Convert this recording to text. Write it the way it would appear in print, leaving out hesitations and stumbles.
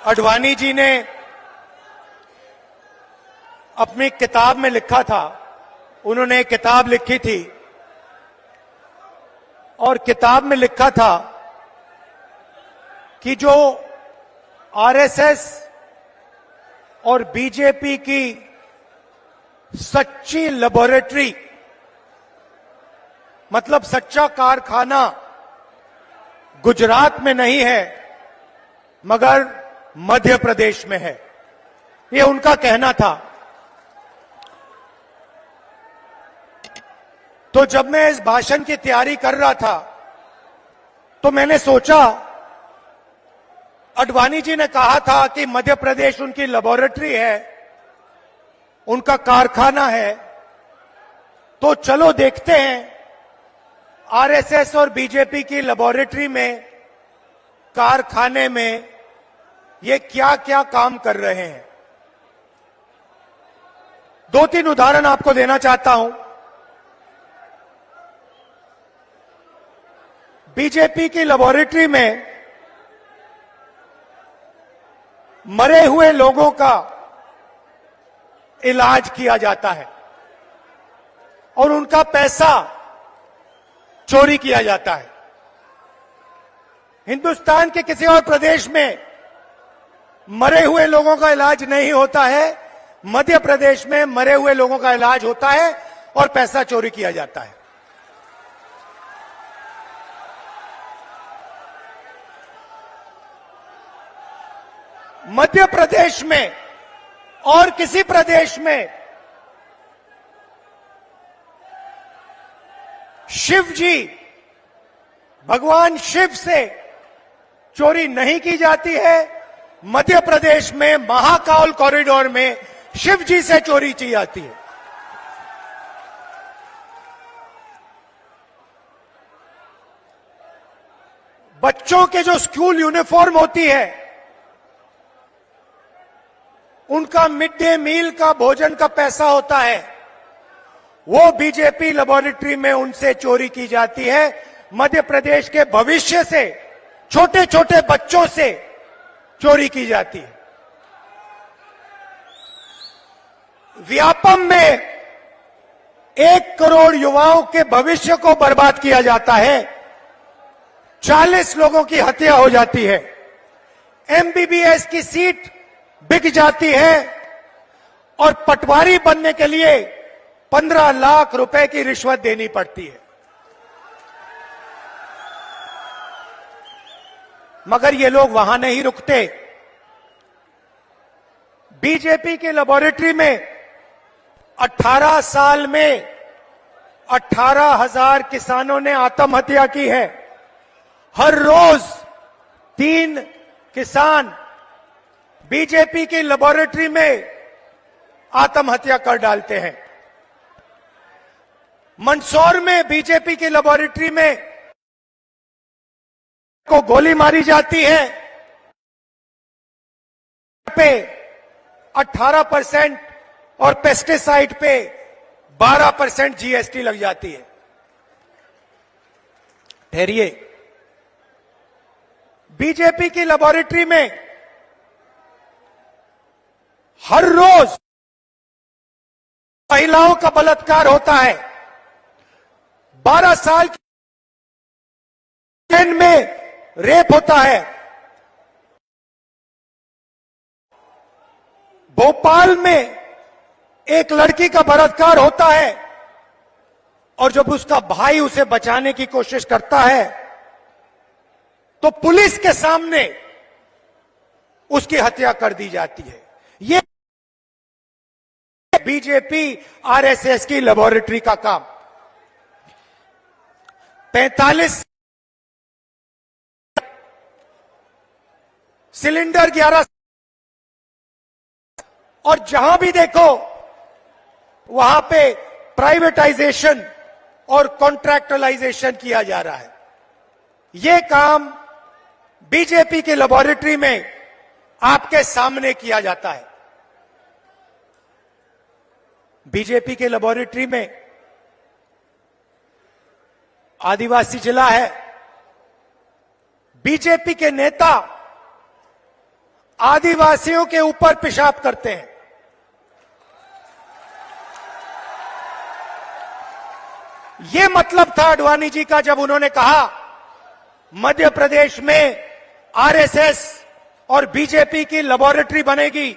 आडवाणी जी ने अपनी किताब में लिखा था, उन्होंने एक किताब लिखी थी और किताब में लिखा था कि जो आरएसएस और बीजेपी की सच्ची लेबोरेटरी, मतलब सच्चा कारखाना गुजरात में नहीं है मगर मध्य प्रदेश में है, ये उनका कहना था। तो जब मैं इस भाषण की तैयारी कर रहा था तो मैंने सोचा, आडवाणी जी ने कहा था कि मध्य प्रदेश उनकी लेबोरेटरी है, उनका कारखाना है, तो चलो देखते हैं आरएसएस और बीजेपी की लेबोरेटरी में, कारखाने में ये क्या क्या काम कर रहे हैं। दो तीन उदाहरण आपको देना चाहता हूं। बीजेपी की लेबोरेटरी में मरे हुए लोगों का इलाज किया जाता है और उनका पैसा चोरी किया जाता है। हिंदुस्तान के किसी और प्रदेश में मरे हुए लोगों का इलाज नहीं होता है, मध्य प्रदेश में मरे हुए लोगों का इलाज होता है और पैसा चोरी किया जाता है। मध्य प्रदेश में और किसी प्रदेश में शिव जी, भगवान शिव से चोरी नहीं की जाती है, मध्य प्रदेश में महाकाल कॉरिडोर में शिव जी से चोरी की जाती है। बच्चों के जो स्कूल यूनिफॉर्म होती है, उनका मिड डे मील का भोजन का पैसा होता है, वो बीजेपी लेबोरेटरी में उनसे चोरी की जाती है। मध्य प्रदेश के भविष्य से, छोटे छोटे बच्चों से चोरी की जाती है। व्यापम में 1 करोड़ युवाओं के भविष्य को बर्बाद किया जाता है, 40 लोगों की हत्या हो जाती है, एमबीबीएस की सीट बिक जाती है और पटवारी बनने के लिए 15 लाख रुपए की रिश्वत देनी पड़ती है। मगर ये लोग वहां नहीं रुकते। बीजेपी की लेबोरेटरी में 18 साल में 18,000 किसानों ने आत्महत्या की है। हर रोज 3 किसान बीजेपी की लेबोरेटरी में आत्महत्या कर डालते हैं। मंदसौर में बीजेपी की लेबोरेटरी में को गोली मारी जाती है, पे 18% और पेस्टिसाइड पे 12% जीएसटी लग जाती है। ठहरिए, बीजेपी की लेबोरेटरी में हर रोज महिलाओं का बलात्कार होता है। 12 साल की में रेप होता है। भोपाल में एक लड़की का बलात्कार होता है और जब उसका भाई उसे बचाने की कोशिश करता है तो पुलिस के सामने उसकी हत्या कर दी जाती है। ये बीजेपी आरएसएस की लेबोरेटरी का काम। 45 सिलेंडर 11, और जहां भी देखो वहां पे प्राइवेटाइजेशन और कॉन्ट्रैक्चुअलाइजेशन किया जा रहा है। यह काम बीजेपी की लेबोरेटरी में आपके सामने किया जाता है। बीजेपी के लेबोरेटरी में आदिवासी जिला है। बीजेपी के नेता आदिवासियों के ऊपर पेशाब करते हैं। ये मतलब था आडवाणी जी का जब उन्होंने कहा मध्य प्रदेश में आरएसएस और बीजेपी की लेबोरेटरी बनेगी।